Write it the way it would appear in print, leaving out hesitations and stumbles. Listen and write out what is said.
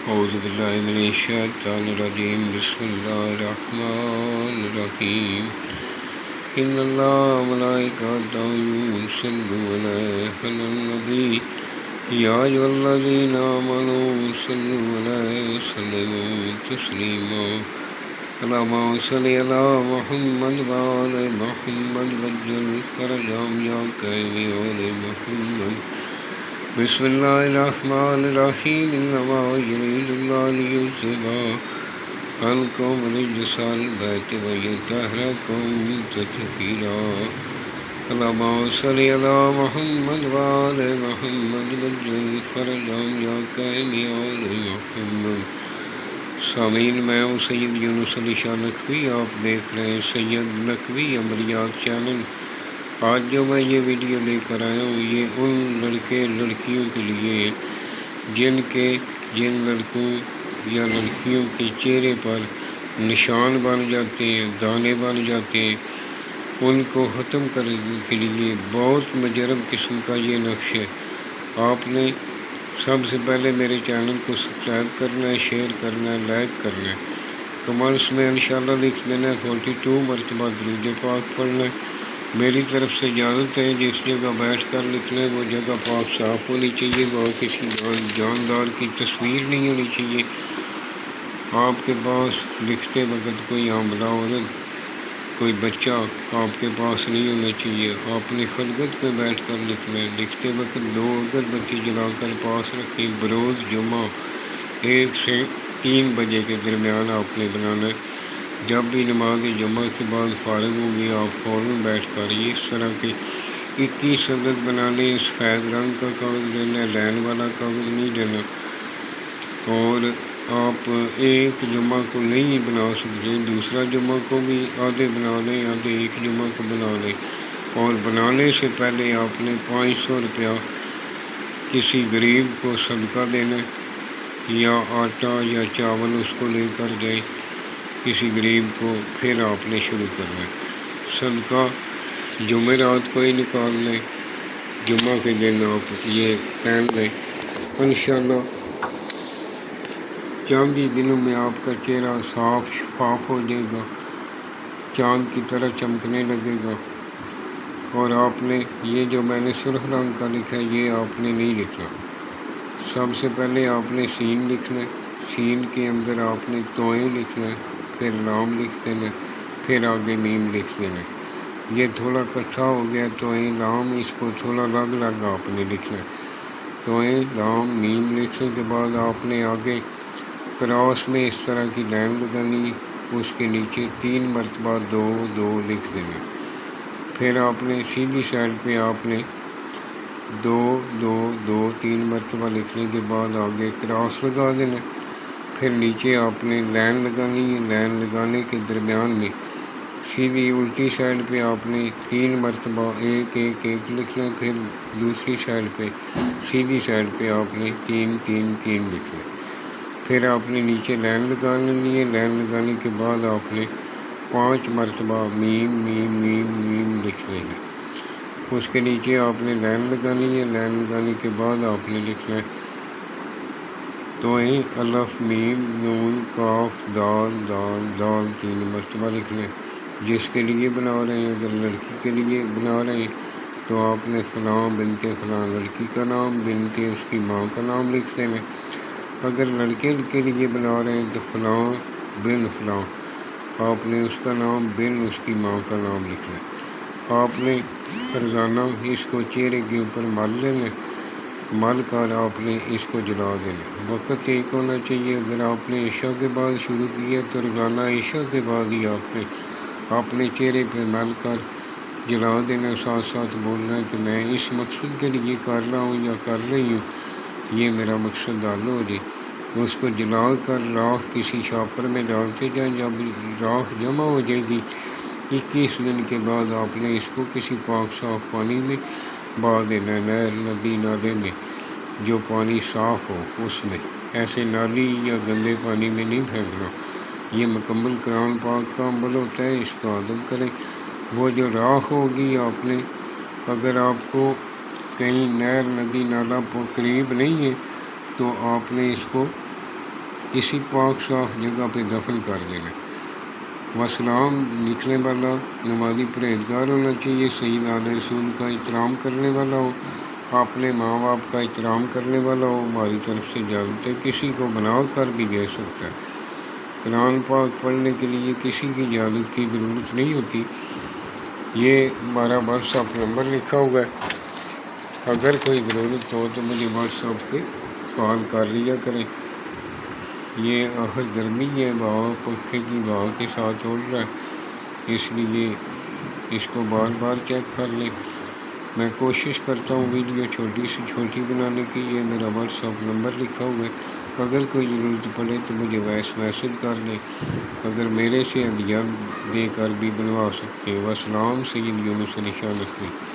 اعوذ باللہ من الشیطان الرجیم بسم اللہ الرحمن الرحیم ان اللہ ملائکتہ یصلون علی النبی یا ایھا الذین آمنوا صلوا علیہ وسلموا تسلیما اللہم صل علی محمد وآل محمد وعجل فرجهم یا کریم آل محمد بسم اللہ الرحمن الرحیم انما یرید اللہ لیذھب عنکم رجس البیت ویطہرکم تطہیرا اللہم صل علی محمد وآل محمد وعجل فرجهم یا کریم آل محمد۔ سامعین، میں ہوں سید یونس علی شاہ نقوی، آپ دیکھ رہے ہیں سید نقوی عملیات چینل۔ آج جو میں یہ ویڈیو لے کر آیا ہوں یہ ان لڑکیوں کے لیے ہے جن لڑکوں یا لڑکیوں کے چہرے پر نشان بن جاتے ہیں، دانے بن جاتے ہیں، ان کو ختم کرنے کے لیے بہت مجرب قسم کا یہ نقش ہے۔ آپ نے سب سے پہلے میرے چینل کو سبسکرائب کرنا ہے، شیئر کرنا ہے، لائک کرنا ہے، کمنٹس میں انشاءاللہ لکھ دینا ہے، 42 مرتبہ درود پاک پڑھنا ہے۔ میری طرف سے اجازت ہے، جس جگہ بیٹھ کر لکھنا ہے وہ جگہ پاک صاف ہونی چاہیے، وہ کسی جاندار کی تصویر نہیں ہونی چاہیے۔ آپ کے پاس لکھتے وقت کوئی حاملہ عورت، کوئی بچہ آپ کے پاس نہیں ہونا چاہیے۔ آپ نے خلوت پہ بیٹھ کر لکھنا ہے۔ لکھتے وقت 2 اگر بتی جلا کر پاس رکھیں۔ بروز جمعہ 1 سے 3 بجے کے درمیان آپ نے بنانا ہے۔ جب بھی نماز جمعہ کے بعد فارغ ہوں گے آپ فوراً بیٹھ کر اس طرح کے 21 عدد بنا لیں۔ سفید رنگ کا کاغذ لینا ہے، لین والا کاغذ نہیں لینا، اور آپ ایک جمعہ کو نہیں بنا سکتے، دوسرا جمعہ کو بھی آدھے بنا لیں، آدھے ایک جمعہ کو بنا لیں۔ اور بنانے سے پہلے آپ نے 500 روپیہ کسی غریب کو صدقہ دینا ہے، یا آٹا یا چاول اس کو لے کر دیں کسی غریب کو، پھر آپ نے شروع کرنا ہے۔ صدقہ جمعرات کو ہی نکال لیں، جمعہ کے دن آپ یہ پہن لیں، انشاءاللہ چند ہی دنوں میں آپ کا چہرہ صاف شفاف ہو جائے گا، چاند کی طرح چمکنے لگے گا۔ اور آپ نے یہ جو میں نے سرخ رنگ کا لکھا ہے یہ آپ نے نہیں لکھنا۔ سب سے پہلے آپ نے سین لکھنا ہے، سین کے اندر آپ نے توئیں لکھنا ہے، پھر لام لکھ دینا، پھر آگے میم لکھ دینا۔ یہ تھوڑا کچھا ہو گیا توئیں لام، اس کو تھوڑا الگ آپ نے لکھنا ہے۔ توئیں لام میم لکھنے کے بعد آپ نے آگے کراس میں اس طرح کی لائن لگانی، اس کے نیچے 3 مرتبہ 2 2 لکھ دینا۔ پھر آپ نے سیدھی سائڈ پہ آپ نے 2 2 2 3 مرتبہ لکھنے کے بعد آگے کراس لگا دینا۔ پھر نیچے آپ نے لائن لگانی ہے، لائن لگانے کے درمیان میں سیدھی الٹی سائڈ پہ آپ نے 3 مرتبہ 1 1 1 لکھنا ہے، پھر دوسری سائڈ پہ سیدھی سائڈ پہ آپ نے 3 3 3 لکھنا ہے۔ پھر آپ نے نیچے لائن لگا لینی ہے، لائن لگانے کے بعد آپ نے 5 مرتبہ میم میم میم میم لکھ لینا ہے۔ اس کے نیچے آپ نے لائن لگانی ہے، لائن لگانے کے بعد آپ نے لکھنا ہے توئیں الف میم نون کاف دال دال دال 3 مرتبہ لکھنا ہے۔ جس کے لیے بنا رہے ہیں، اگر لڑکی کے لیے بنا رہے ہیں تو آپ نے فلاں بنت فلاں لڑکی کا نام، بنت اس کی ماں کا نام لکھ دینا۔ اگر لڑکے کے لیے بنا رہے ہیں تو فلاں بن فلاں، آپ نے اس کا نام بن اس کی ماں کا نام لکھنا ہے۔ آپ نے روزانہ اس کو چہرے کے اوپر مل لینا، مل کر آپ نے اس کو جلا دینا۔ وقت ایک ہونا چاہیے۔ اگر آپ نے عشاء کے بعد شروع کیا تو روزانہ عشاء کے بعد ہی آپ نے اپنے چہرے پہ مل کر جلا دینا، ساتھ ساتھ بولنا ہے کہ میں اس مقصد کے لیے کر رہا ہوں یا کر رہی ہوں، یہ میرا مقصد حل ہو جائے۔ اس کو جلا کر راکھ کسی شاپر میں ڈالتے جائیں۔ جب راکھ جمع ہو جائے گی 21 دن کے بعد آپ نے اس کو کسی پاک صاف پانی میں بہا دینا ہے، نہر ندی نالے میں جو پانی صاف ہو، اس میں ایسے نالی یا گندے پانی میں نہیں پھینکنا۔ یہ مکمل قرآن پاک کا عمل ہوتا ہے، اس کا ادب کریں۔ وہ جو راکھ ہوگی آپ نے، اگر آپ کو کہیں نہر ندی نالا قریب نہیں ہے تو آپ نے اس کو کسی پاک صاف جگہ پہ دفن کر دینا۔ وسلام لکھنے والا نمازی پرہیزگار ہونا چاہیے، سید علیہ رسول کا احترام کرنے والا ہو، اپنے ماں باپ کا احترام کرنے والا ہو۔ ہماری طرف سے اجازت ہے، کسی کو بنا کر بھی دے سکتا ہے۔ قرآن پاک پڑھنے کے لیے کسی کی اجازت کی ضرورت نہیں ہوتی۔ یہ ہمارا واٹس ایپ نمبر لکھا ہوا ہے، اگر کوئی ضرورت ہو تو مجھے واٹس ایپ پہ کال کر لیا کریں۔ یہ آخر گرمی ہے، ہوا پنکھے کی ہوا کے ساتھ اڑ رہا ہے، اس لیے اس کو بار بار چیک کر لیں۔ میں کوشش کرتا ہوں ویڈیو چھوٹی سے چھوٹی بنانے کی۔ یہ میرا واٹس ایپ نمبر لکھا ہوا ہے، اگر کوئی ضرورت پڑے تو مجھے وائس میسج کر لیں، اگر میرے سے ہدیہ دے کر بھی بنوا سکتے ہیں۔ والسلام، سید یونس علی شاہ نقوی۔